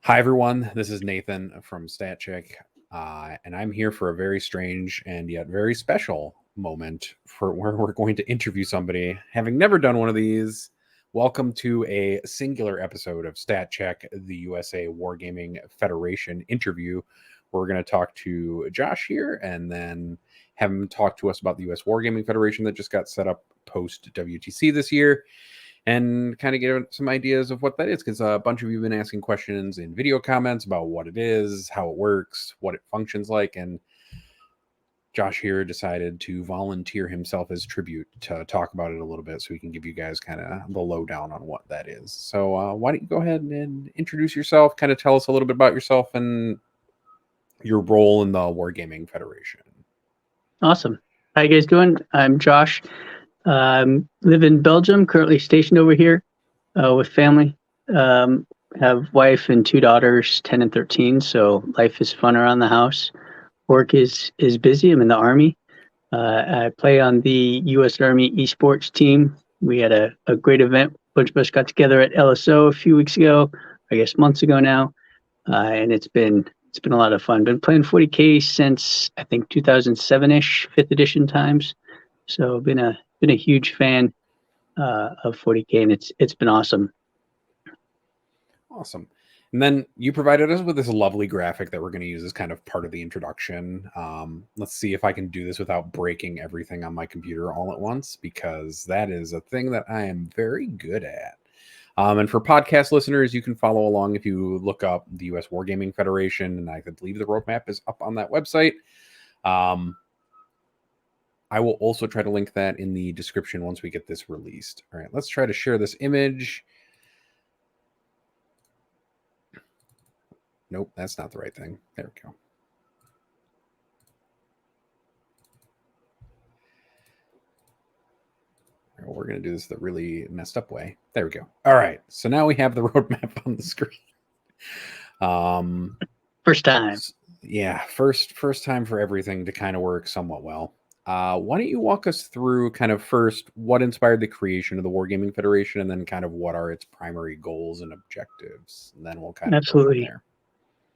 Hi, everyone. This is Nathan from StatCheck, and I'm here for a very strange and yet very special moment for where we're going to interview somebody. Having never done one of these, welcome to a singular episode of StatCheck, the USA Wargaming Federation interview, where we're going to talk to Josh here and then have him talk to us about the US Wargaming Federation that just got set up post WTC this year, and kind of get some ideas of what that is, because a bunch of you have been asking questions in video comments about what it is, how it works, what it functions like, and Josh here decided to volunteer himself as tribute to talk about it a little bit so we can give you guys kind of the lowdown on what that is. So why don't you go ahead and introduce yourself, kind of tell us a little bit about yourself and your role in the Wargaming Federation. Awesome. How you guys doing? I'm Josh. Live in Belgium, currently stationed over here with family. Have wife and two daughters, 10 and 13, so life is fun around the house. Work is busy. I'm in the Army. I play on the U.S. Army esports team. We had a great event. A bunch of us got together at LSO a few weeks ago, I guess months ago now, and it's been a lot of fun. Been playing 40K since I think 2007-ish, 5th edition times. So been a huge fan of 40K, and it's been awesome. Awesome. And then you provided us with this lovely graphic that we're going to use as kind of part of the introduction. Let's see if I can do this without breaking everything on my computer all at once, because that is a thing that I am very good at. And for podcast listeners, you can follow along if you look up the US Wargaming Federation, and I believe the roadmap is up on that website. I will also try to link that in the description once we get this released. All right, let's try to share this image. Nope, that's not the right thing. There we go. We're going to do this the really messed up way. There we go. All right, so now we have the roadmap on the screen. First time. Yeah, first time for everything to kind of work somewhat well. Why don't you walk us through kind of first what inspired the creation of the Wargaming Federation, and then kind of what are its primary goals and objectives, and then we'll kind of Absolutely go from there.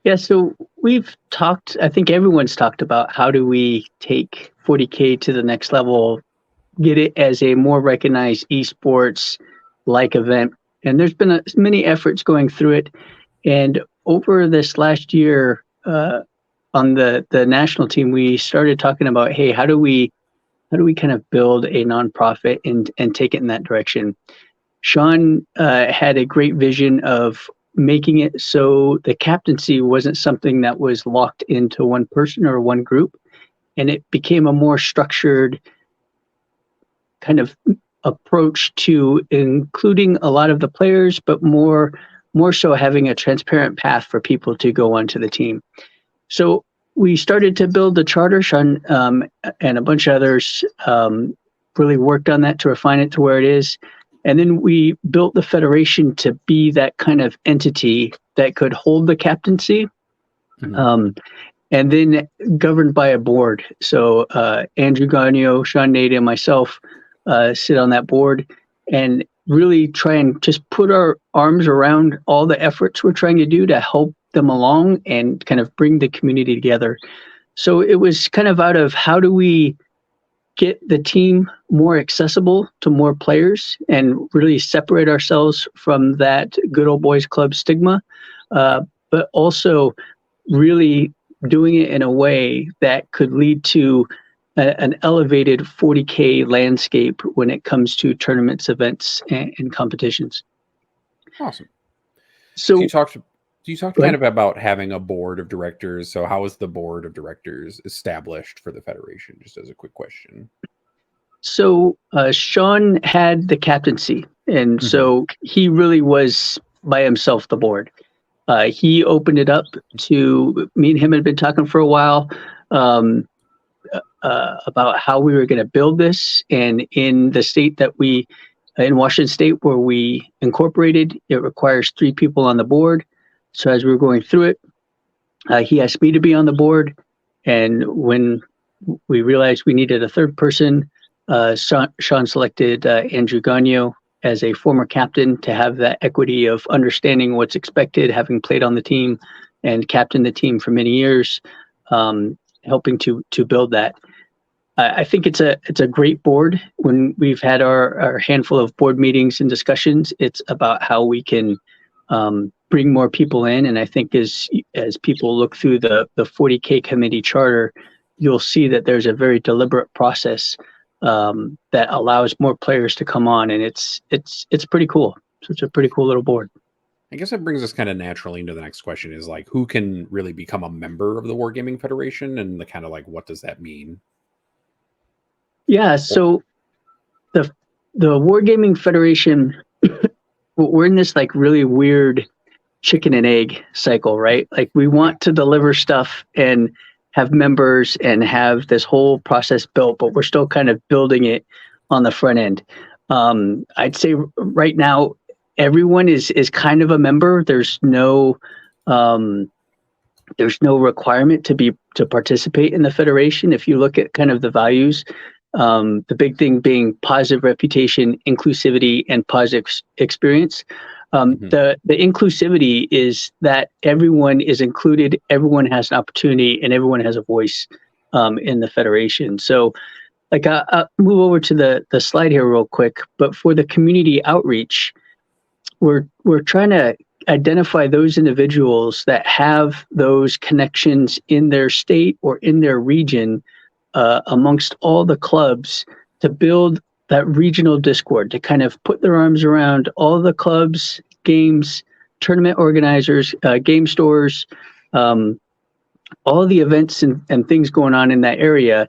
Yeah, so we've talked, I think everyone's talked about how do we take 40K to the next level, get it as a more recognized esports like event. And there's been many efforts going through it. And over this last year, on the national team, we started talking about, hey, how do we kind of build a nonprofit and take it in that direction? Sean had a great vision of making it so the captaincy wasn't something that was locked into one person or one group, and it became a more structured kind of approach to including a lot of the players, but more so having a transparent path for people to go onto the team. So we started to build the charter. Sean and a bunch of others really worked on that to refine it to where it is. And then we built the Federation to be that kind of entity that could hold the captaincy, and then governed by a board. So Andrew Gagno, Sean Nada, and myself sit on that board and really try and just put our arms around all the efforts we're trying to do to help them along and kind of bring the community together. So it was kind of out of how do we get the team more accessible to more players and really separate ourselves from that good old boys club stigma, but also really doing it in a way that could lead to an elevated 40K landscape when it comes to tournaments, events, and competitions. Awesome. So you talked kind of about having a board of directors. So how is the board of directors established for the Federation? Just as a quick question. So Sean had the captaincy, and so he really was by himself the board. He opened it up to me and him had been talking for a while about how we were going to build this. And in the state that in Washington State where we incorporated, it requires 3 people on the board. So as we were going through it, he asked me to be on the board. And when we realized we needed a third person, Sean selected Andrew Gagno as a former captain to have that equity of understanding what's expected, having played on the team and captained the team for many years, helping to build that. I think it's a great board. When we've had our handful of board meetings and discussions, it's about how we can bring more people in. And I think as people look through the 40K committee charter, you'll see that there's a very deliberate process that allows more players to come on, and it's pretty cool. So it's a pretty cool little board. I guess that brings us kind of naturally into the next question: is like, who can really become a member of the Wargaming Federation, and the kind of like, what does that mean? Yeah, so the Wargaming Federation, we're in this like really weird chicken and egg cycle, right? Like we want to deliver stuff and have members and have this whole process built, but we're still kind of building it on the front end. I'd say right now, everyone is kind of a member. There's no requirement to participate in the Federation. If you look at kind of the values, the big thing being positive reputation, inclusivity, and positive experience. The inclusivity is that everyone is included, everyone has an opportunity, and everyone has a voice in the Federation. So, like, I'll move over to the slide here real quick. But for the community outreach, we're trying to identify those individuals that have those connections in their state or in their region, amongst all the clubs, to build that regional discord, to kind of put their arms around all the clubs, games, tournament organizers, game stores, all the events and things going on in that area,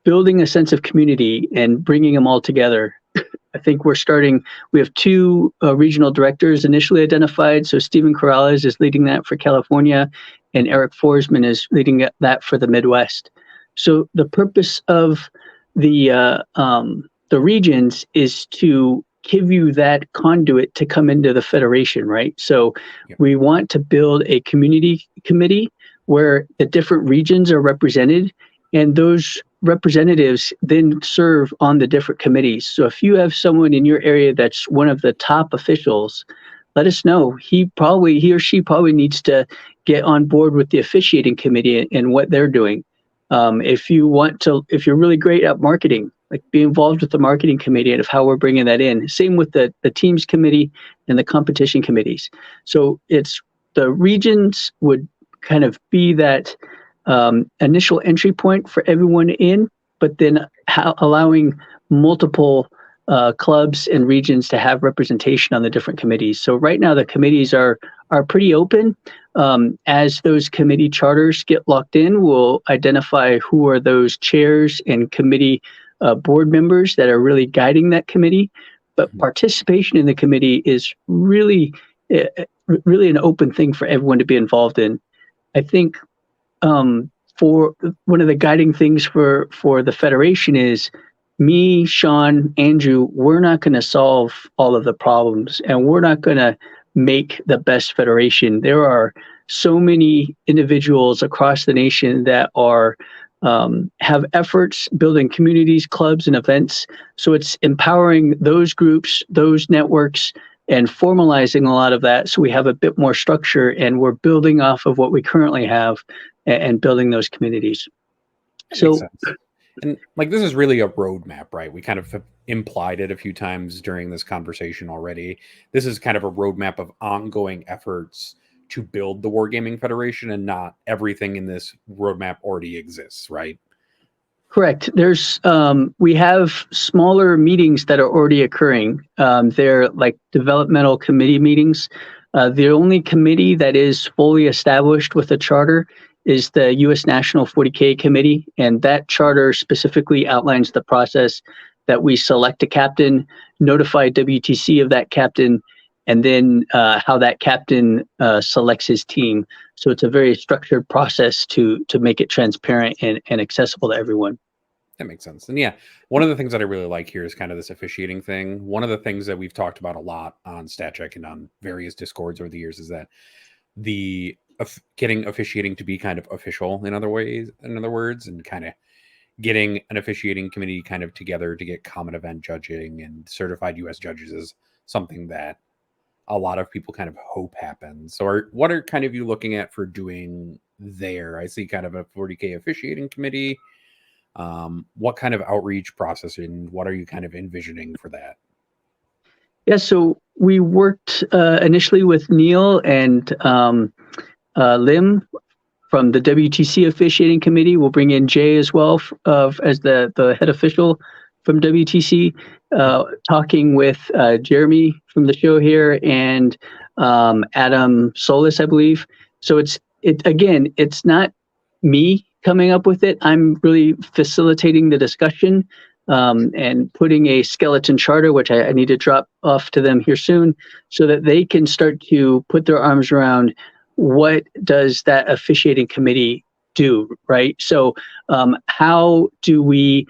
building a sense of community and bringing them all together. I think we have two regional directors initially identified. So Stephen Corrales is leading that for California, and Eric Forsman is leading that for the Midwest. So the purpose of the regions is to give you that conduit to come into the Federation, right? So we want to build a community committee where the different regions are represented, and those representatives then serve on the different committees. So if you have someone in your area that's one of the top officials, let us know. He or she probably needs to get on board with the officiating committee and what they're doing. If you're really great at marketing, like be involved with the marketing committee and of how we're bringing that in. Same with the teams committee and the competition committees. So it's the regions would kind of be that initial entry point for everyone in, but then allowing multiple clubs and regions to have representation on the different committees. So right now the committees are pretty open. As those committee charters get locked in, we'll identify who are those chairs and committee board members that are really guiding that committee. But participation in the committee is really an open thing for everyone to be involved in. I think for one of the guiding things for the Federation is me, Sean, Andrew, we're not going to solve all of the problems, and we're not going to make the best Federation. There are so many individuals across the nation that are have efforts building communities, clubs, and events. So it's empowering those groups, those networks, and formalizing a lot of that so we have a bit more structure, and we're building off of what we currently have and building those communities. So, and like, this is really a roadmap, right? We kind of implied it a few times during this conversation already. This is kind of a roadmap of ongoing efforts to build the Wargaming Federation, and not everything in this roadmap already exists, right? Correct. There's we have smaller meetings that are already occurring. They're like developmental committee meetings. The only committee that is fully established with a charter is the U.S. National 40K Committee, and that charter specifically outlines the process that we select a captain, notify WTC of that captain, and then how that captain selects his team. So it's a very structured process to make it transparent and accessible to everyone. That makes sense. And yeah, one of the things that I really like here is kind of this officiating thing. One of the things that we've talked about a lot on StatCheck and on various Discords over the years is that getting officiating to be kind of official in other words, and kind of getting an officiating committee kind of together to get common event judging and certified US judges is something that a lot of people kind of hope happens. So what are kind of you looking at for doing there? I see kind of a 40K officiating committee. What kind of outreach process and what are you kind of envisioning for that? Yeah, so we worked initially with Neil and Lim from the WTC officiating committee. We'll bring in Jay as well as the head official from WTC, talking with Jeremy from the show here and Adam Solis, I believe. So it's not me coming up with it. I'm really facilitating the discussion and putting a skeleton charter, which I need to drop off to them here soon, so that they can start to put their arms around what does that officiating committee do, right? So how do we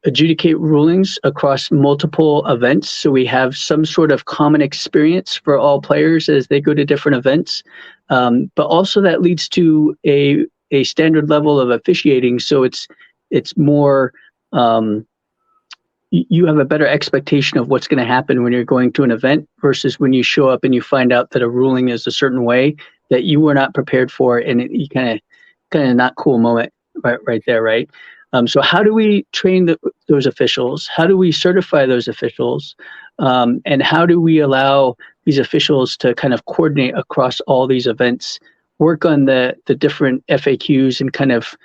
adjudicate rulings across multiple events so we have some sort of common experience for all players as they go to different events, but also that leads to a standard level of officiating, so it's more you have a better expectation of what's going to happen when you're going to an event versus when you show up and you find out that a ruling is a certain way that you were not prepared for, and you kind of not cool moment right there, right? So how do we train those officials? How do we certify those officials? And how do we allow these officials to kind of coordinate across all these events, work on the different FAQs and kind of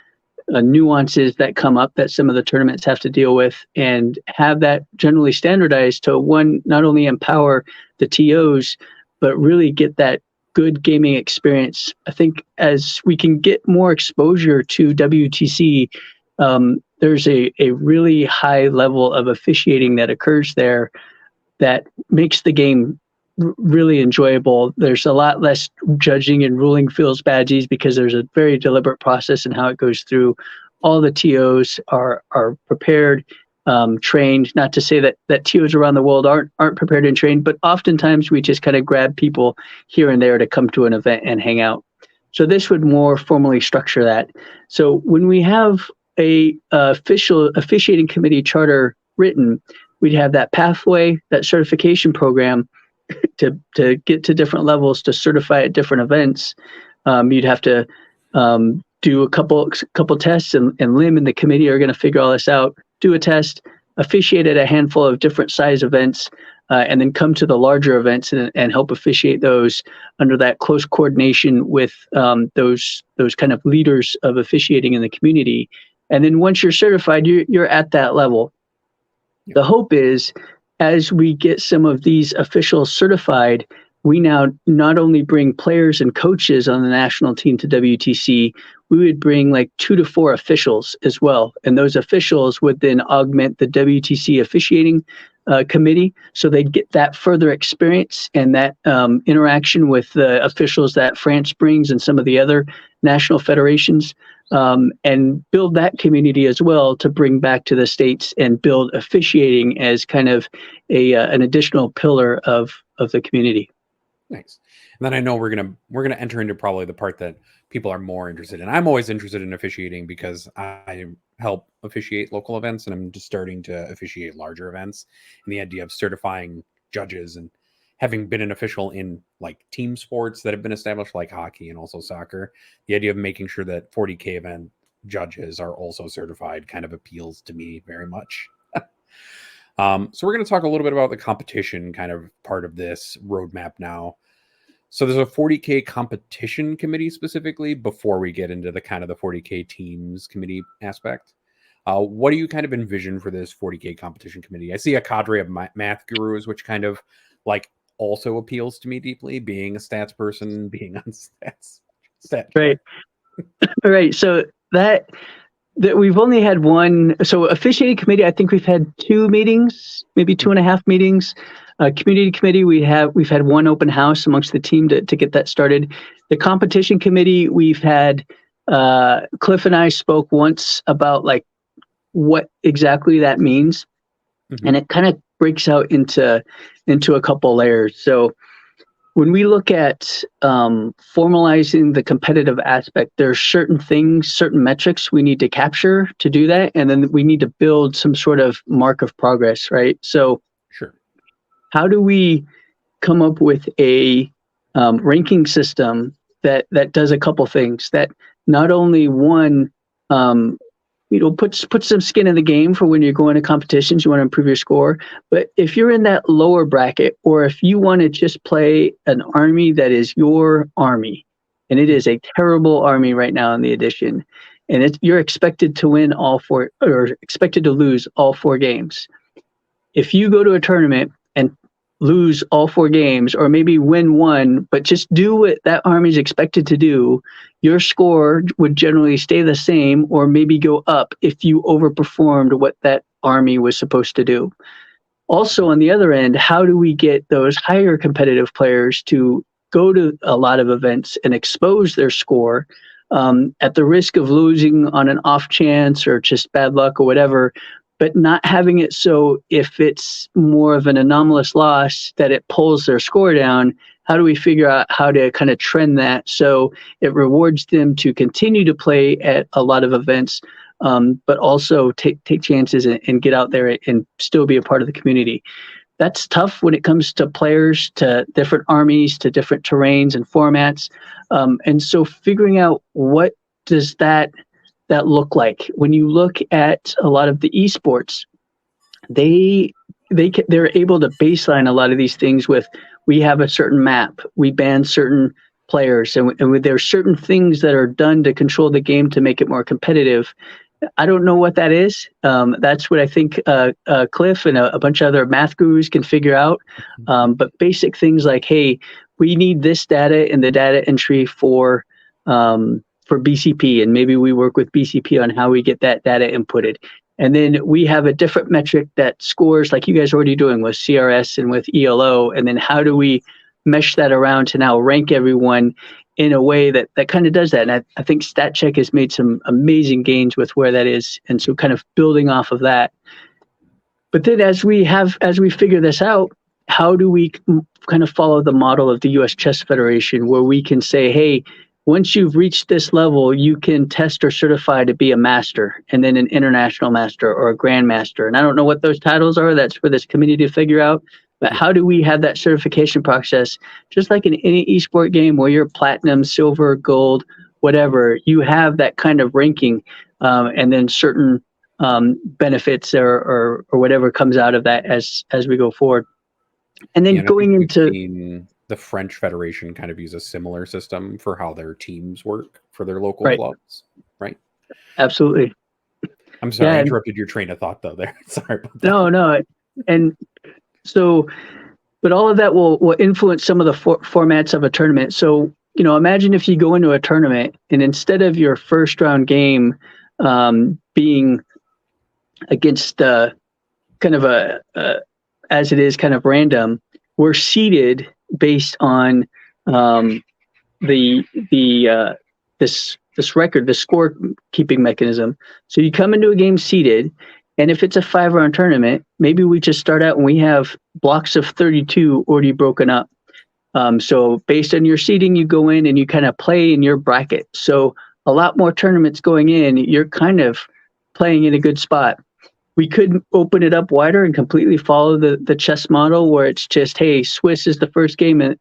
nuances that come up that some of the tournaments have to deal with, and have that generally standardized to not only empower the TOs, but really get that good gaming experience. I think as we can get more exposure to WTC, there's a really high level of officiating that occurs there that makes the game really enjoyable. There's a lot less judging and ruling feels badges because there's a very deliberate process in how it goes through. All the TOs are prepared, trained. Not to say that TOs around the world aren't prepared and trained, but oftentimes we just kind of grab people here and there to come to an event and hang out. So this would more formally structure that. So when we have a official officiating committee charter written, we'd have that pathway, that certification program to get to different levels to certify at different events. You'd have to do a couple tests, and Lim and the committee are going to figure all this out, do a test, officiate at a handful of different size events, and then come to the larger events and help officiate those under that close coordination with those kind of leaders of officiating in the community. And then once you're certified, you're at that level. The hope is, as we get some of these officials certified, we now not only bring players and coaches on the national team to WTC, we would bring like 2 to 4 officials as well. And those officials would then augment the WTC officiating committee. So they'd get that further experience and that interaction with the officials that France brings and some of the other national federations, and build that community as well to bring back to the States and build officiating as kind of an additional pillar of the community. Nice. And then I know we're gonna enter into probably the part that people are more interested in. I'm always interested in officiating because I help officiate local events, and I'm just starting to officiate larger events. And the idea of certifying judges and having been an official in like team sports that have been established, like hockey and also soccer, the idea of making sure that 40K event judges are also certified kind of appeals to me very much. So we're going to talk a little bit about the competition kind of part of this roadmap now. So there's a 40K competition committee specifically before we get into the kind of the 40K teams committee aspect. What do you kind of envision for this 40K competition committee? I see a cadre of math gurus, which kind of like also appeals to me deeply, being a stats person, being on stats. Right. All right. So that we've only had one. So officiating committee, I think we've had 2 meetings, maybe 2.5 meetings. Community committee, we've had one open house amongst the team to get that started. The competition committee, we've had Cliff and I spoke once about like what exactly that means, and it kind of breaks out into a couple layers. So when we look at formalizing the competitive aspect, there's certain things, certain metrics we need to capture to do that, and then we need to build some sort of mark of progress, right? So Sure. how do we come up with a ranking system that does a couple things, that not only one puts some skin in the game for when you're going to competitions, you want to improve your score. But if you're in that lower bracket, or if you want to just play an army that is your army, and it is a terrible army right now in the edition, and you're expected to win all four, or expected to lose all 4 games. If you go to a tournament and lose all 4 games, or maybe win one, but just do what that army is expected to do, your score would generally stay the same or maybe go up if you overperformed what that army was supposed to do. Also, on the other end, how do we get those higher competitive players to go to a lot of events and expose their score at the risk of losing on an off chance or just bad luck or whatever, but not having it so if it's more of an anomalous loss that it pulls their score down? How do we figure out how to kind of trend that so it rewards them to continue to play at a lot of events, but also take chances and get out there and still be a part of the community? That's tough when it comes to players, to different armies, to different terrains and formats. And so figuring out what does that look like? When you look at a lot of the esports, they're able to baseline a lot of these things with, we have a certain map, we ban certain players, and there's certain things that are done to control the game to make it more competitive. I don't know what that is. That's what I think Cliff and a bunch of other math gurus can figure out. But basic things like, hey, we need this data in the data entry for BCP, and maybe we work with BCP on how we get that data inputted. And then we have a different metric that scores, like you guys are already doing with CRS and with ELO. And then how do we mesh that around to now rank everyone in a way that kind of does that? And I think StatCheck has made some amazing gains with where that is. And so kind of building off of that. But then as we figure this out, how do we kind of follow the model of the US Chess Federation, where we can say, hey, once you've reached this level, you can test or certify to be a master, and then an international master or a grandmaster. And I don't know what those titles are. That's for this community to figure out. But how do we have that certification process? Just like in any esport game where you're platinum, silver, gold, whatever, you have that kind of ranking, and then certain benefits or whatever comes out of that as we go forward. And then going into the French Federation kind of use a similar system for how their teams work for their local clubs, right? Absolutely. I'm sorry, I interrupted your train of thought though there. Sorry about that. No. And so, but all of that will influence some of the formats of a tournament. So, imagine if you go into a tournament and instead of your first round game being against kind of as it is kind of random, we're seeded based on this record, the scorekeeping mechanism. So you come into a game seeded, and if it's a 5-round tournament, maybe we just start out and we have blocks of 32 already broken up. So based on your seeding, you go in and you kind of play in your bracket. So a lot more tournaments going in, you're kind of playing in a good spot. We could open it up wider and completely follow the chess model, where it's just, hey, Swiss is the first game, and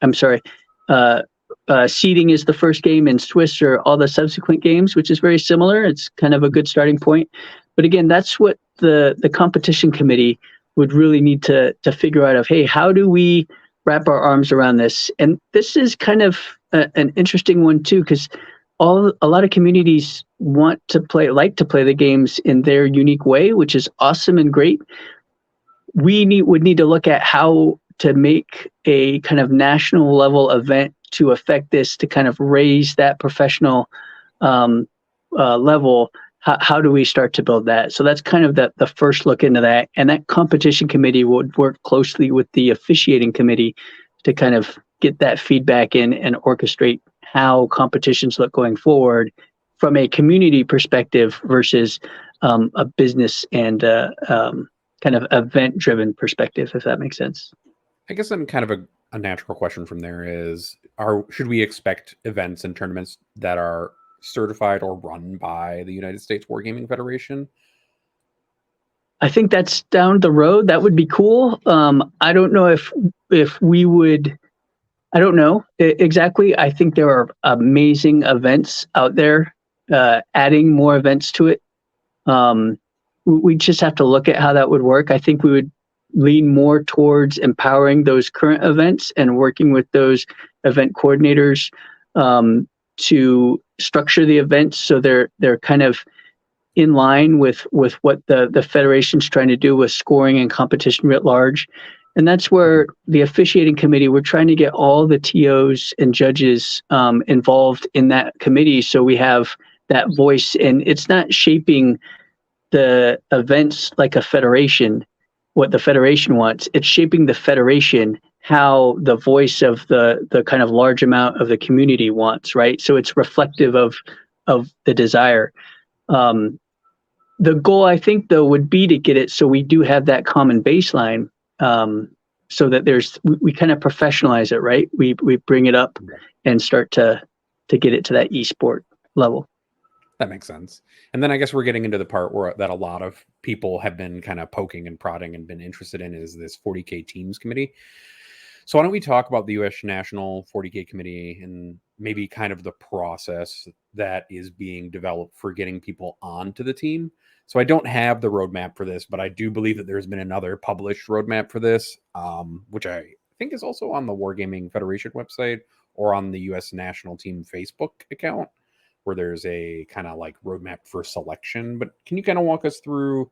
seeding is the first game, and Swiss are all the subsequent games, which is very similar. It's kind of a good starting point. But again, that's what the competition committee would really need to figure out of, hey, how do we wrap our arms around this? And this is kind of an interesting one too, because a lot of communities like to play the games in their unique way, which is awesome and great. We would need to look at how to make a kind of national level event to affect this, to kind of raise that professional level. How do we start to build that? So that's kind of the first look into that. And that competition committee would work closely with the officiating committee to kind of get that feedback in and orchestrate how competitions look going forward from a community perspective versus a business and kind of event-driven perspective, if that makes sense. I guess I'm kind of a natural question from there is, should we expect events and tournaments that are certified or run by the United States Wargaming Federation? I think that's down the road. That would be cool. I don't know if we would. I don't know exactly. I think there are amazing events out there. Adding more events to it, we just have to look at how that would work. I think we would lean more towards empowering those current events and working with those event coordinators to structure the events so they're kind of in line with what the federation's trying to do with scoring and competition writ large. And that's where the officiating committee, we're trying to get all the TOs and judges involved in that committee so we have that voice. And it's not shaping the events like a federation, what the federation wants. It's shaping the federation how the voice of the kind of large amount of the community wants, right? So it's reflective of the desire. The goal, I think, though, would be to get it so we do have that common baseline, so that we kind of professionalize it, right? We bring it up and start to get it to that esport level. That makes sense. And then I guess we're getting into the part that a lot of people have been kind of poking and prodding and been interested in is this 40K teams committee. So why don't we talk about the U.S. National 40K committee and maybe kind of the process that is being developed for getting people onto the team. So I don't have the roadmap for this, but I do believe that there's been another published roadmap for this, which I think is also on the Wargaming Federation website or on the U.S. National Team Facebook account, where there's a kind of like roadmap for selection. But can you kind of walk us through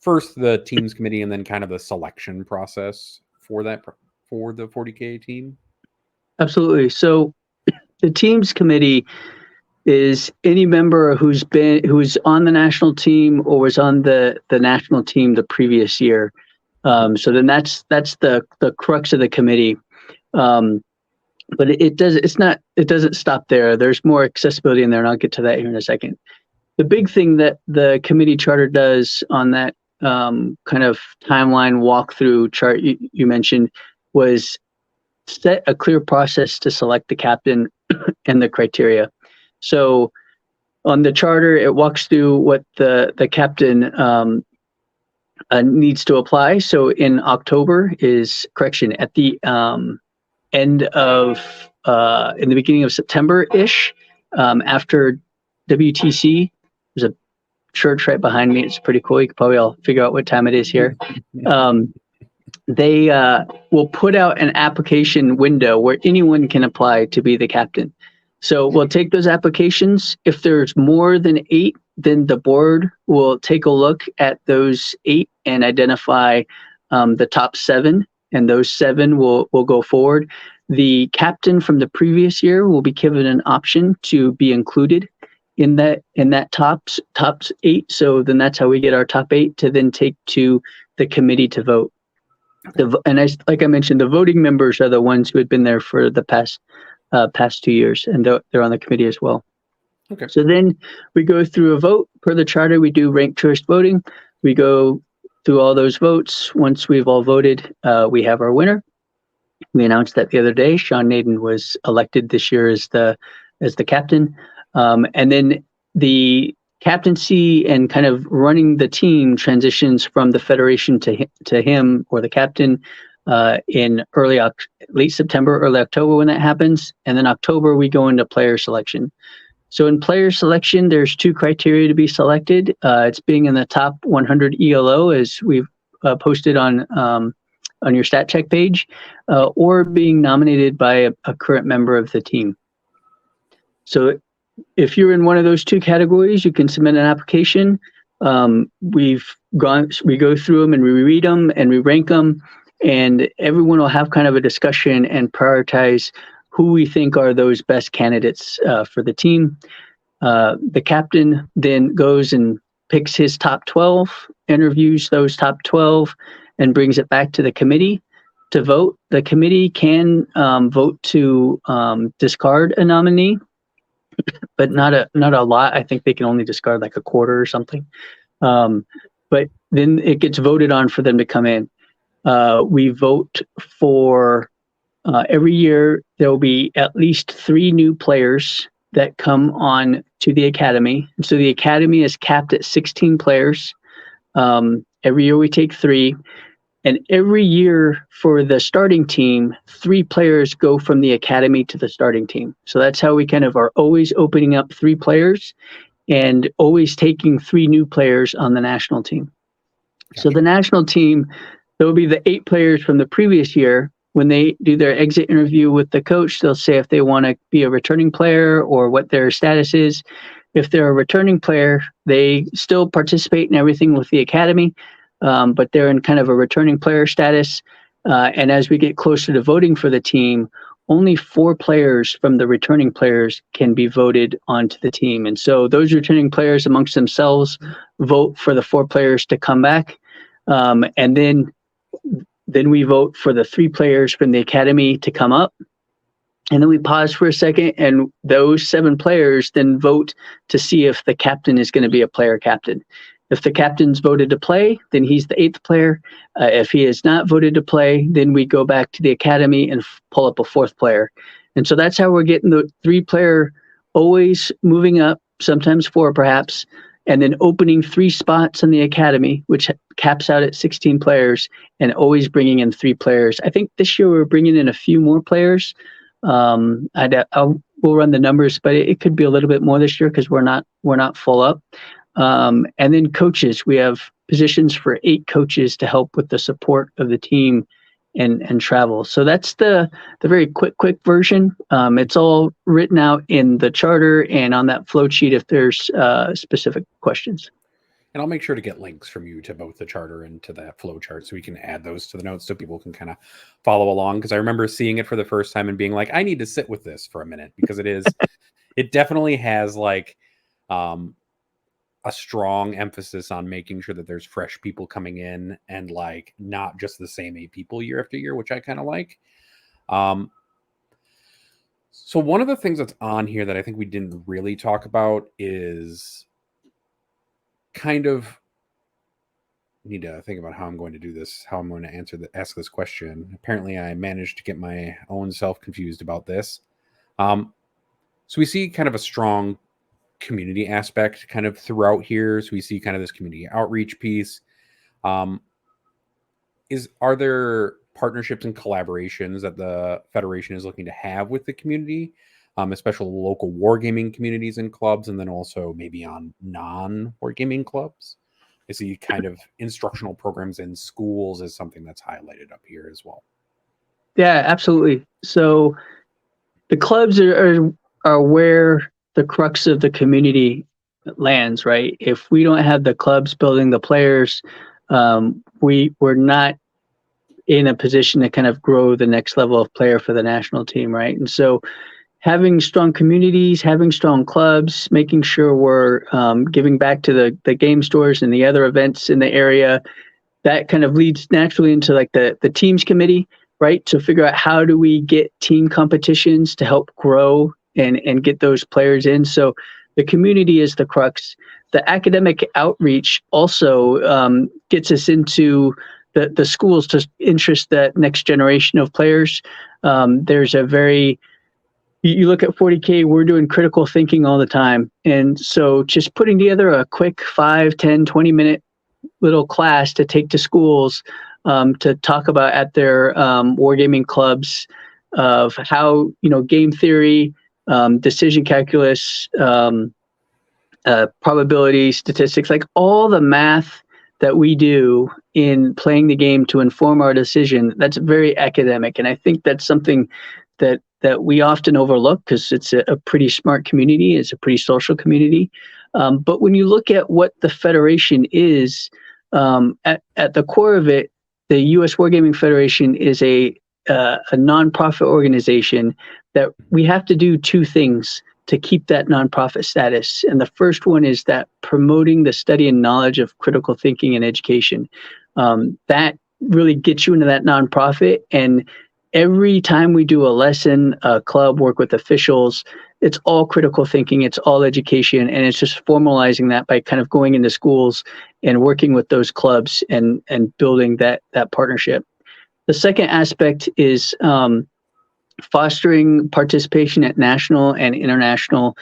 first the teams committee and then kind of the selection process for that, for the 40K team? Absolutely. So the teams committee is any member who's on the national team or was on the national team the previous year. So then that's the crux of the committee. But it doesn't stop there. There's more accessibility in there, and I'll get to that here in a second. The big thing that the committee charter does on that kind of timeline walkthrough chart you mentioned was set a clear process to select the captain and the criteria. So on the charter, it walks through what the captain needs to apply. So in October at the end of in the beginning of September-ish, after WTC, there's a church right behind me. It's pretty cool. You can probably all figure out what time it is here. They will put out an application window where anyone can apply to be the captain. So we'll take those applications. If there's more than 8, then the board will take a look at those 8 and identify the top 7, and those 7 will go forward. The captain from the previous year will be given an option to be included in that top 8. So then that's how we get our top 8 to then take to the committee to vote. Like I mentioned, the voting members are the ones who had been there for the past 2 years, and they're on the committee as well. Okay. So then we go through a vote. Per the charter, we do ranked choice voting. We go through all those votes. Once we've all voted, we have our winner. We announced that the other day. Sean Naden was elected this year as the captain. And then the captaincy and kind of running the team transitions from the federation to him or the captain in late September, early October when that happens. And then October, we go into player selection. So in player selection, there's 2 criteria to be selected. It's being in the top 100 ELO, as we've posted on your stat check page, or being nominated by a current member of the team. So if you're in one of those 2 categories, you can submit an application. We go through them and we read them and we rank them, and everyone will have kind of a discussion and prioritize who we think are those best candidates for the team. The captain then goes and picks his top 12, interviews those top 12, and brings it back to the committee to vote. The committee can vote to discard a nominee, but not a lot. I think they can only discard like a quarter or something. But then it gets voted on for them to come in. We vote for Every year, there will be at least 3 new players that come on to the academy. And so the academy is capped at 16 players. Every year we take 3. And every year for the starting team, 3 players go from the academy to the starting team. So that's how we kind of are always opening up 3 players and always taking 3 new players on the national team. Gotcha. So the national team, there will be the 8 players from the previous year. When they do their exit interview with the coach, they'll say if they want to be a returning player or what their status is. If they're a returning player, they still participate in everything with the academy, but they're in kind of a returning player status. And as we get closer to voting for the team, only 4 players from the returning players can be voted onto the team. And so those returning players amongst themselves vote for the 4 players to come back. And then we vote for the 3 players from the academy to come up. And then we pause for a second, and those 7 players then vote to see if the captain is going to be a player captain. If the captain's voted to play, then he's the 8th player. If he is not voted to play, then we go back to the academy and pull up a 4th player. And so that's how we're getting the 3-player always moving up, sometimes 4 perhaps, and then opening 3 spots in the academy, which caps out at 16 players, and always bringing in 3 players. I think this year we're bringing in a few more players. We'll run the numbers, but it could be a little bit more this year because we're not full up. And then coaches, we have positions for 8 coaches to help with the support of the team and travel. So that's the very quick version. It's all written out in the charter and on that flow sheet if there's specific questions. And I'll make sure to get links from you to both the charter and to that flow chart so we can add those to the notes so people can kind of follow along. Because I remember seeing it for the first time and being like, I need to sit with this for a minute because it definitely has like a strong emphasis on making sure that there's fresh people coming in and like not just the same 8 people year after year, which I kind of like. So one of the things that's on here that I think we didn't really talk about is kind of need to think about how I'm going to do this, how I'm going to ask this question. Apparently I managed to get my own self confused about this. So we see kind of a strong community aspect kind of throughout here. So we see kind of this community outreach piece. Are there partnerships and collaborations that the Federation is looking to have with the community, especially local wargaming communities and clubs, and then also maybe on non-wargaming clubs? I see kind of instructional programs in schools is something that's highlighted up here as well. Yeah, absolutely. So the clubs are where the crux of the community lands, right? If we don't have the clubs building the players, we're not in a position to kind of grow the next level of player for the national team, right? And so having strong communities, having strong clubs, making sure we're giving back to the game stores and the other events in the area, that kind of leads naturally into like the teams committee, right? To figure out how do we get team competitions to help grow and get those players in. So the community is the crux. The academic outreach also gets us into the schools to interest that next generation of players. There's you look at 40K, we're doing critical thinking all the time. And so just putting together a quick 5, 10, 20-minute little class to take to schools to talk about at their wargaming clubs of how, game theory, decision calculus, probability, statistics, like all the math that we do in playing the game to inform our decision, that's very academic. And I think that's something that we often overlook because it's a pretty smart community. It's a pretty social community. But when you look at what the Federation is, at the core of it, the US Wargaming Federation is a nonprofit organization that we have to do 2 things to keep that nonprofit status. And the first one is that promoting the study and knowledge of critical thinking and education. That really gets you into that nonprofit. And every time we do a lesson, a club, work with officials, it's all critical thinking, it's all education, and it's just formalizing that by kind of going into schools and working with those clubs and building that partnership. The second aspect is fostering participation at national and international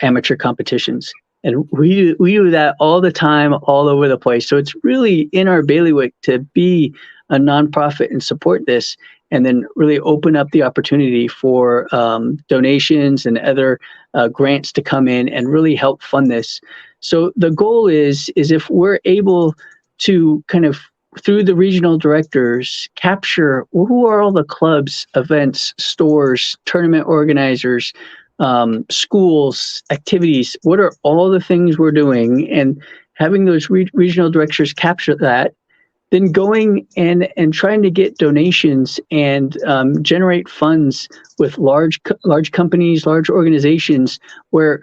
amateur competitions. And we do that all the time, all over the place. So it's really in our bailiwick to be a nonprofit and support this, and then really open up the opportunity for donations and other grants to come in and really help fund this. So the goal is if we're able to kind of, through the regional directors, capture who are all the clubs, events, stores, tournament organizers, schools, activities, what are all the things we're doing, and having those regional directors capture that, then going and trying to get donations and generate funds with large companies, large organizations, where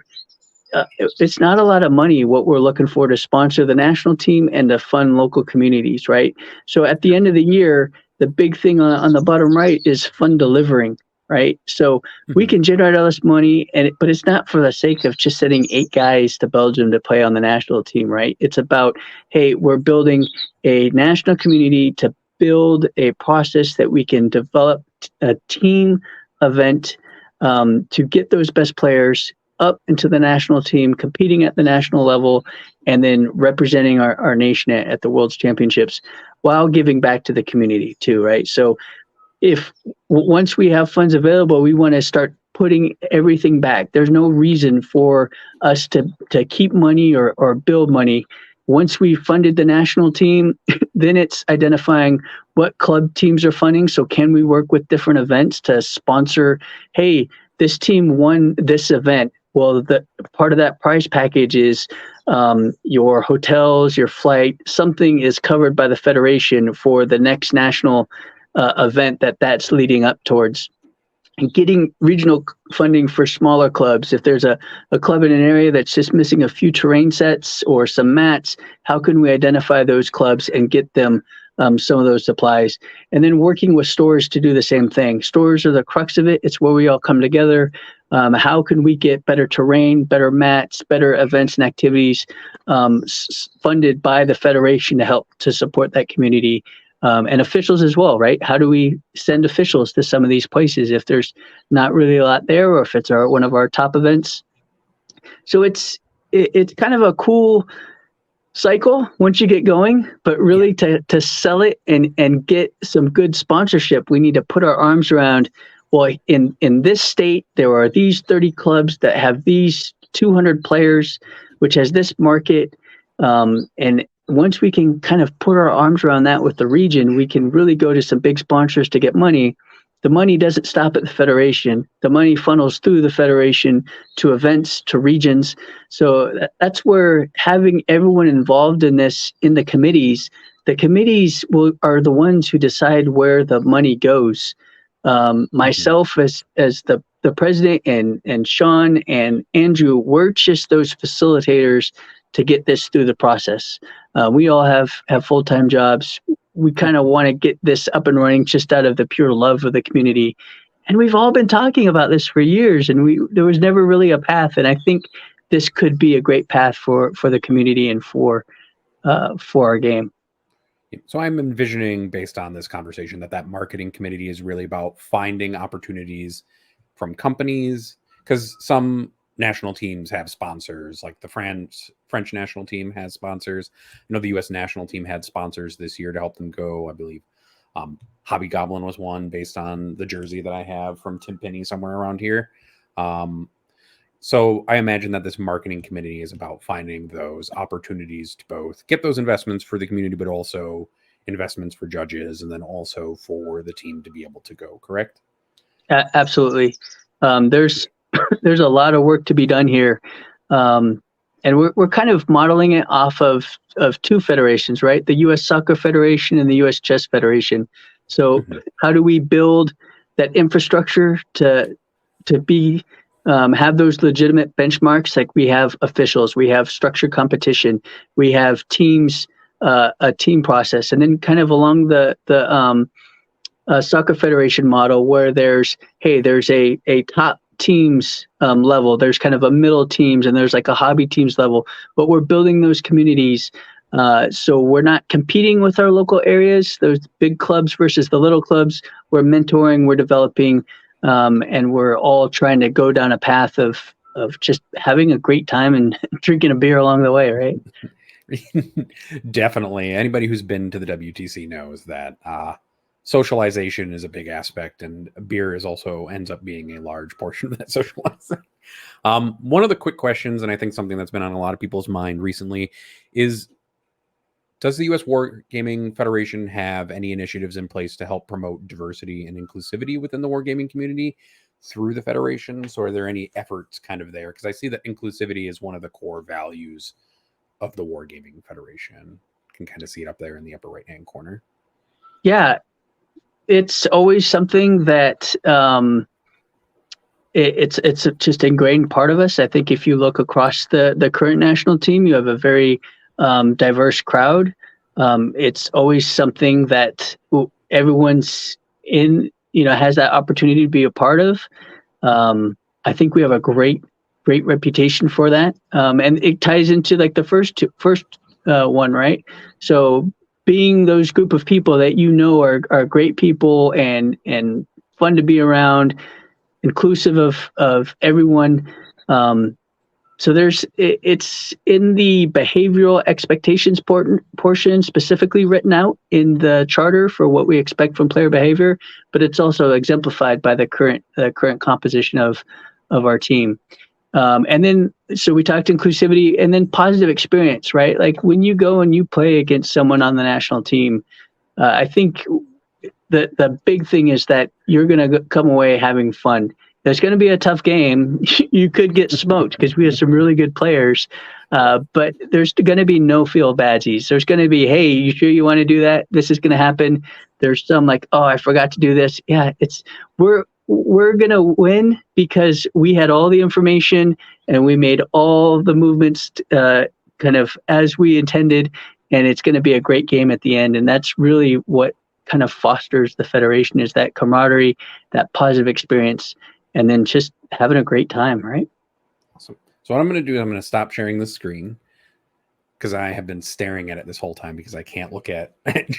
it's not a lot of money what we're looking for to sponsor the national team and to fund local communities, right? So at the end of the year, the big thing on the bottom right is fund delivering, right? So we can generate all this money, but it's not for the sake of just sending 8 guys to Belgium to play on the national team, right? It's about, hey, we're building a national community to build a process that we can develop a team event to get those best players up into the national team, competing at the national level, and then representing our nation at the World's Championships, while giving back to the community too, right? So if once we have funds available, we want to start putting everything back. There's no reason for us to keep money or build money. Once we funded the national team, then it's identifying what club teams are funding. So can we work with different events to sponsor, hey, this team won this event. Well, the part of that prize package is your hotels, your flight, something is covered by the federation for the next national event that's leading up towards. And getting regional funding for smaller clubs. If there's a club in an area that's just missing a few terrain sets or some mats, how can we identify those clubs and get them some of those supplies? And then working with stores to do the same thing. Stores are the crux of it. It's where we all come together. How can we get better terrain, better mats, better events and activities funded by the Federation to help to support that community, and officials as well, right? How do we send officials to some of these places if there's not really a lot there, or if it's one of our top events? So it's kind of a cool cycle once you get going, but really to sell it and get some good sponsorship, we need to put our arms around, well, in this state, there are these 30 clubs that have these 200 players, which has this market. And once we can kind of put our arms around that with the region, we can really go to some big sponsors to get money. The money doesn't stop at the Federation. The money funnels through the Federation to events, to regions. So that's where having everyone involved in this, in the committees are the ones who decide where the money goes. Myself as the president and Sean and Andrew, we're just those facilitators to get this through the process. We all have full-time jobs. We kind of want to get this up and running just out of the pure love of the community. And we've all been talking about this for years, and there was never really a path. And I think this could be a great path for the community and for our game. So I'm envisioning, based on this conversation, that marketing committee is really about finding opportunities from companies, because some national teams have sponsors, like the French national team has sponsors. I know the U.S. national team had sponsors this year to help them go. I believe Hobby Goblin was one, based on the jersey that I have from Tim Penny somewhere around here. So I imagine that this marketing committee is about finding those opportunities to both get those investments for the community, but also investments for judges, and then also for the team to be able to go, correct? Absolutely. There's a lot of work to be done here. And we're kind of modeling it off of 2 federations, right? The U.S. Soccer Federation and the U.S. Chess Federation. So how do we build that infrastructure to be have those legitimate benchmarks? Like, we have officials, we have structured competition, we have teams, a team process, and then kind of along the Soccer Federation model, where there's a top teams level, there's kind of a middle teams, and there's like a hobby teams level, but we're building those communities. So we're not competing with our local areas, those big clubs versus the little clubs. We're mentoring, we're developing and we're all trying to go down a path of just having a great time and drinking a beer along the way, right? Definitely. Anybody who's been to the WTC knows that socialization is a big aspect, and beer is also ends up being a large portion of that socializing. One of the quick questions, and I think something that's been on a lot of people's mind recently, is does the US Wargaming Federation have any initiatives in place to help promote diversity and inclusivity within the wargaming community through the Federation? So are there any efforts kind of there? Because I see that inclusivity is one of the core values of the Wargaming Federation. You can kind of see it up there in the upper right-hand corner. Yeah, it's always something that it's just ingrained part of us. I think if you look across the current national team, you have a very diverse crowd. It's always something that everyone's in, has that opportunity to be a part of. I think we have a great reputation for that, and it ties into like the first one, right? So being those group of people that are great people and fun to be around, inclusive of everyone. So it's in the behavioral expectations portion specifically written out in the charter for what we expect from player behavior, but it's also exemplified by the current composition of our team. And then, so we talked inclusivity and then positive experience, right? Like when you go and you play against someone on the national team, I think the big thing is that you're going to come away having fun. There's going to be a tough game. You could get smoked because we have some really good players, but there's going to be no feel badsies. There's going to be, hey, you sure you want to do that? This is going to happen. There's some like, oh, I forgot to do this. Yeah, we're going to win because we had all the information and we made all the movements kind of as we intended, and it's going to be a great game at the end. And that's really what kind of fosters the Federation, is that camaraderie, that positive experience, and then just having a great time, right? Awesome. So what I'm going to do, I'm going to stop sharing the screen because I have been staring at it this whole time because I can't look at it.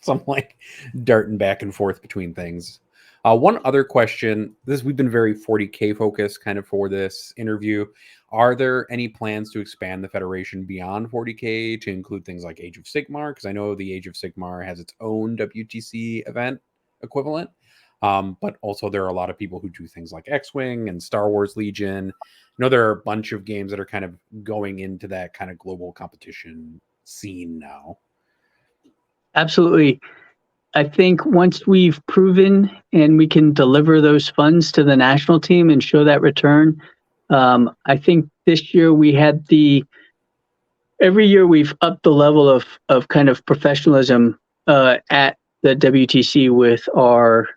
So I'm like darting back and forth between things. One other question, we've been very 40K focused kind of for this interview. Are there any plans to expand the Federation beyond 40K to include things like Age of Sigmar? Because I know the Age of Sigmar has its own WTC event equivalent. But also there are a lot of people who do things like X-Wing and Star Wars Legion. You know, there are a bunch of games that are kind of going into that kind of global competition scene now. Absolutely. I think once we've proven and we can deliver those funds to the national team and show that return, I think this year every year we've upped the level of kind of professionalism at the WTC with our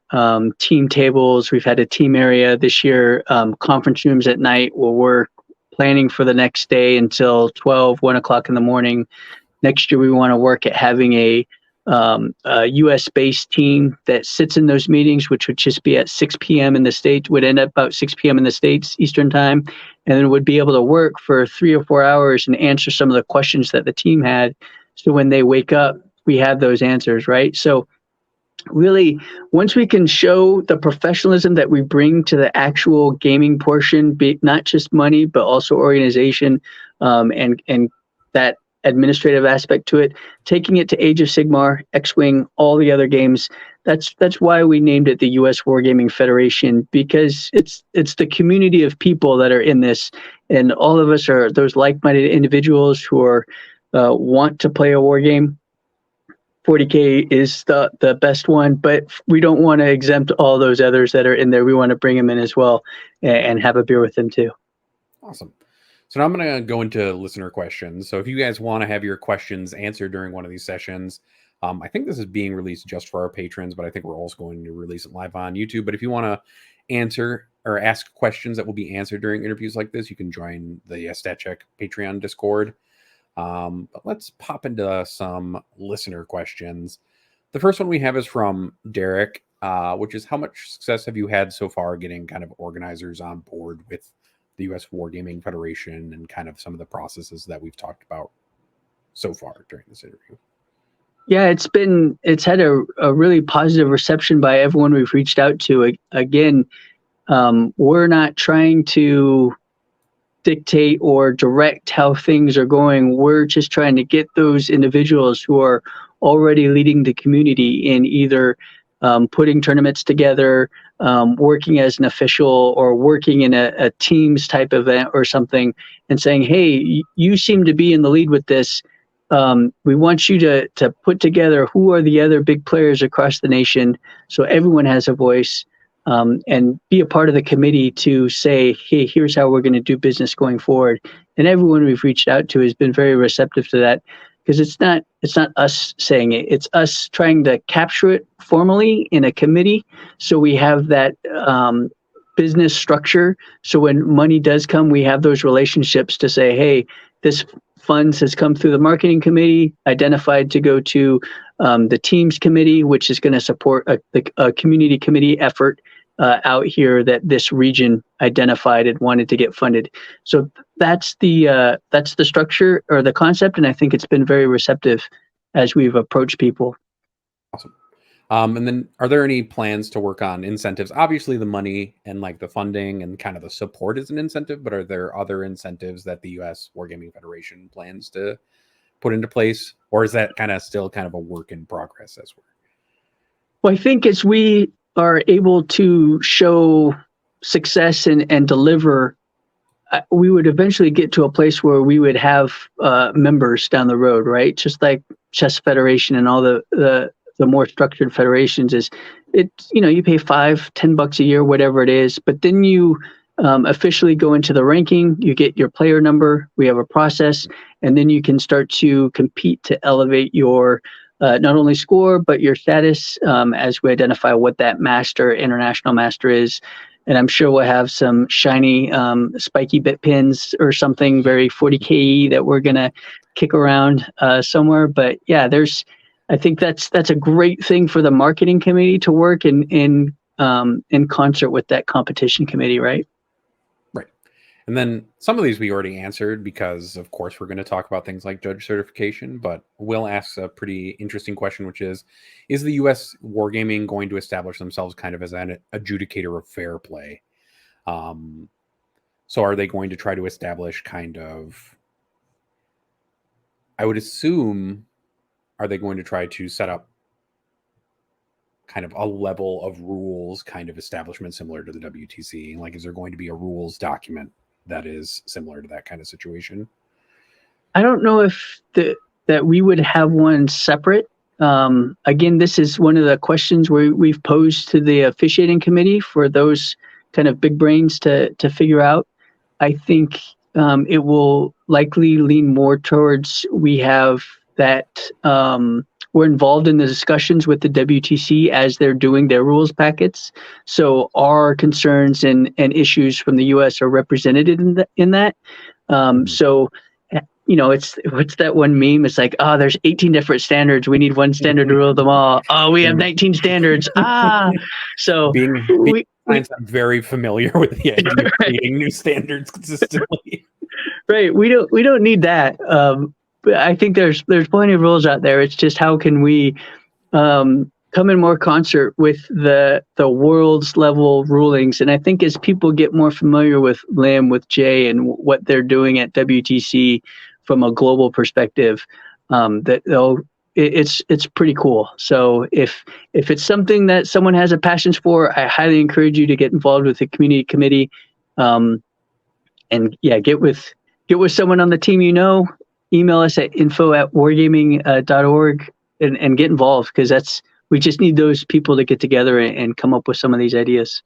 team tables. We've had a team area this year, conference rooms at night where we're planning for the next day until 1 o'clock in the morning. Next year, we want to work at having a US-based team that sits in those meetings, which would just be at 6 p.m. in the States, would end up about 6 p.m. in the States Eastern time, and then would be able to work for 3 or 4 hours and answer some of the questions that the team had. So when they wake up, we have those answers, right? So really, once we can show the professionalism that we bring to the actual gaming portion, be not just money, but also organization, and that administrative aspect to it, taking it to Age of Sigmar, X-Wing, all the other games. That's why we named it the US Wargaming Federation, because it's the community of people that are in this, and all of us are those like-minded individuals who are want to play a war game. 40K is the best one, but we don't want to exempt all those others that are in there. We want to bring them in as well and have a beer with them too. Awesome. So now I'm going to go into listener questions. So if you guys want to have your questions answered during one of these sessions, I think this is being released just for our patrons, but I think we're also going to release it live on YouTube. But if you want to answer or ask questions that will be answered during interviews like this, you can join the StatCheck Patreon Discord. But let's pop into some listener questions. The first one we have is from Derek, which is, how much success have you had so far getting kind of organizers on board with the US Wargaming Federation and kind of some of the processes that we've talked about so far during this interview? Yeah, it's had a really positive reception by everyone we've reached out to. Again, we're not trying to dictate or direct how things are going. We're just trying to get those individuals who are already leading the community in either putting tournaments together, working as an official, or working in a teams type event or something, and saying, "Hey, you seem to be in the lead with this. We want you to put together who are the other big players across the nation, so everyone has a voice." And be a part of the committee to say, hey, here's how we're going to do business going forward. And everyone we've reached out to has been very receptive to that, because it's not us saying it. It's us trying to capture it formally in a committee, so we have that business structure. So when money does come, we have those relationships to say, hey, this funds has come through the marketing committee, identified to go to the teams committee, which is going to support a community committee effort out here that this region identified and wanted to get funded. So that's the structure or the concept, and I think it's been very receptive as we've approached people. Awesome. And then are there any plans to work on incentives? Obviously the money and like the funding and kind of the support is an incentive, but are there other incentives that the US Wargaming Federation plans to put into place? Or is that kind of still kind of a work in progress as well? Well, I think as we are able to show success and deliver, we would eventually get to a place where we would have members down the road, right? Just like Chess Federation and all the more structured federations is, you pay $5-10 a year, whatever it is, but then you officially go into the ranking, you get your player number, we have a process, and then you can start to compete to elevate your not only score, but your status as we identify what that international master is. And I'm sure we'll have some shiny spiky bit pins or something very 40K that we're going to kick around somewhere. But yeah, I think that's a great thing for the marketing committee to work in concert with that competition committee, right? Right. And then some of these we already answered because, of course, we're going to talk about things like judge certification. But Will asks a pretty interesting question, which is the U.S. Wargaming going to establish themselves kind of as an adjudicator of fair play? So are they going to try to establish kind of, I would assume, are they going to try to set up kind of a level of rules kind of establishment similar to the WTC? Like, is there going to be a rules document that is similar to that kind of situation? I don't know if that we would have one separate. Again, this is one of the questions we've posed to the officiating committee for those kind of big brains to figure out. I think it will likely lean more towards we have that we're involved in the discussions with the WTC as they're doing their rules packets. So our concerns and issues from the U.S. are represented in that. So, it's what's that one meme? It's like, there's 18 different standards. We need one standard to rule them all. Oh, we have 19 standards. So I'm very familiar with the idea of creating new standards consistently. Right. We don't need that. But I think there's plenty of rules out there. It's just how can we come in more concert with the world's level rulings. And I think as people get more familiar with LIM, with Jay, and what they're doing at WTC from a global perspective, it's pretty cool. So if it's something that someone has a passion for, I highly encourage you to get involved with the community committee, and get with someone on the team. Email us at info@wargaming.org and get involved, because we just need those people to get together and come up with some of these ideas.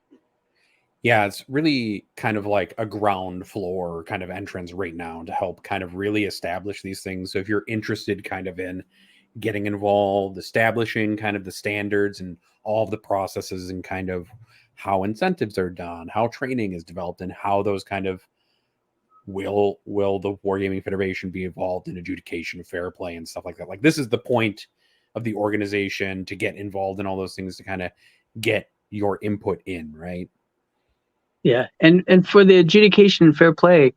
Yeah, it's really kind of like a ground floor kind of entrance right now to help kind of really establish these things. So if you're interested kind of in getting involved, establishing kind of the standards and all of the processes and kind of how incentives are done, how training is developed, and how those kind of will the Wargaming Federation be involved in adjudication, fair play, and stuff like that. Like, this is the point of the organization, to get involved in all those things, to kind of get your input in, right? Yeah, and for the adjudication and fair play,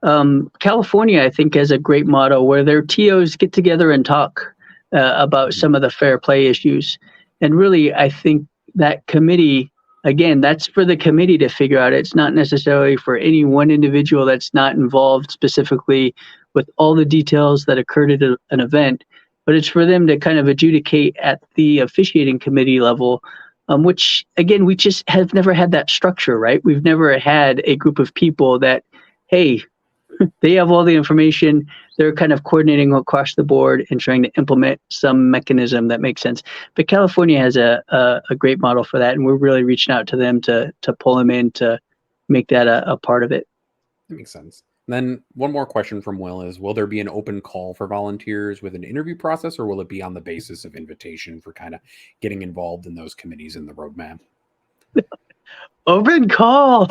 California, I think, has a great motto where their TOs get together and talk. about some of the fair play issues. And really, I think that committee, again, that's for the committee to figure out. It's not necessarily for any one individual that's not involved specifically with all the details that occurred at an event, but it's for them to kind of adjudicate at the officiating committee level, which, again, we just have never had that structure, right? We've never had a group of people that, hey, they have all the information. They're kind of coordinating across the board and trying to implement some mechanism that makes sense. But California has a great model for that, and we're really reaching out to them to pull them in to make that a part of it. That makes sense. And then one more question from Will is, will there be an open call for volunteers with an interview process, or will it be on the basis of invitation for kind of getting involved in those committees in the roadmap? Open call.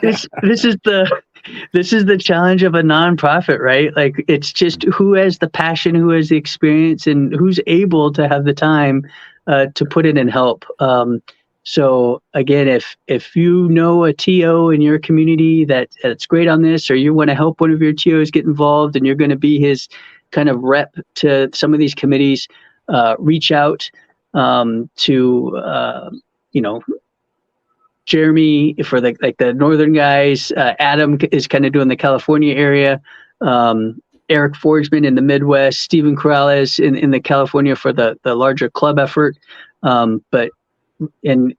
This is the challenge of a nonprofit, right? Like, it's just who has the passion, who has the experience, and who's able to have the time to put in and help. So again, if you know a TO in your community that's great on this, or you want to help one of your TOs get involved and you're going to be his kind of rep to some of these committees, reach out to Jeremy for the northern guys. Adam is kind of doing the California area. Eric Forgeman in the Midwest. Stephen Corrales in the California for the larger club effort. And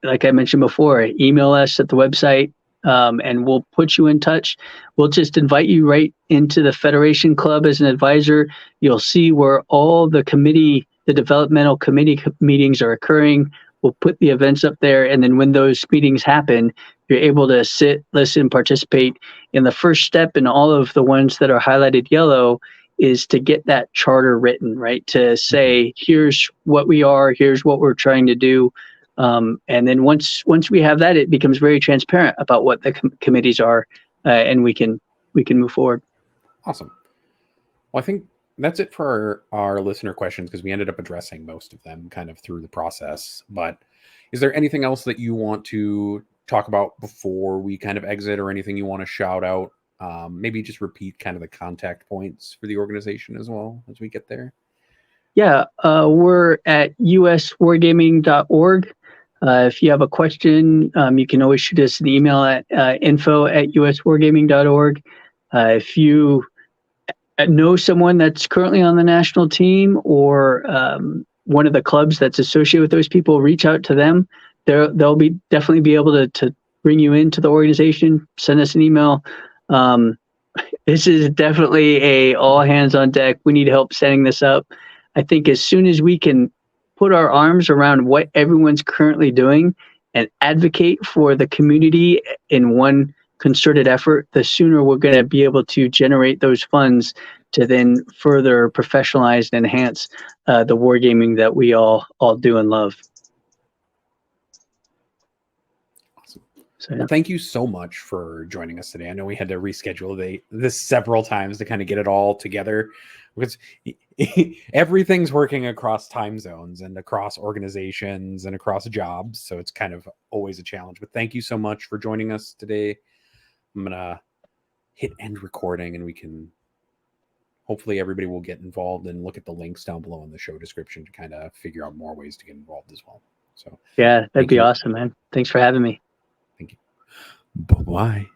like I mentioned before, email us at the website, and we'll put you in touch. We'll just invite you right into the Federation Club as an advisor. You'll see where all the developmental committee meetings are occurring. We'll put the events up there, and then when those meetings happen, you're able to sit, listen, participate. And the first step in all of the ones that are highlighted yellow is to get that charter written, right? To say, here's what we are, here's what we're trying to do. And then once we have that, it becomes very transparent about what the committees are, and we can move forward. Awesome. Well, I think that's it for our listener questions, because we ended up addressing most of them kind of through the process. But is there anything else that you want to talk about before we kind of exit, or anything you want to shout out? Maybe just repeat kind of the contact points for the organization as well as we get there. Yeah, we're at uswargaming.org. If you have a question, you can always shoot us an email at info@uswargaming.org. If you know someone that's currently on the national team, or one of the clubs that's associated with those people, reach out to them. They'll definitely be able to bring you into the organization. Send us an email. This is definitely a all hands on deck. We need help setting this up. I think as soon as we can put our arms around what everyone's currently doing and advocate for the community in one concerted effort, the sooner we're going to be able to generate those funds to then further professionalize and enhance the wargaming that we all do and love. Awesome. So, yeah. Well, thank you so much for joining us today. I know we had to reschedule this several times to kind of get it all together, because everything's working across time zones and across organizations and across jobs. So it's kind of always a challenge. But thank you so much for joining us today. I'm going to hit end recording, and we can hopefully everybody will get involved and look at the links down below in the show description to kind of figure out more ways to get involved as well. So yeah, that'd be awesome, man. Thanks for having me. Thank you. Bye-bye.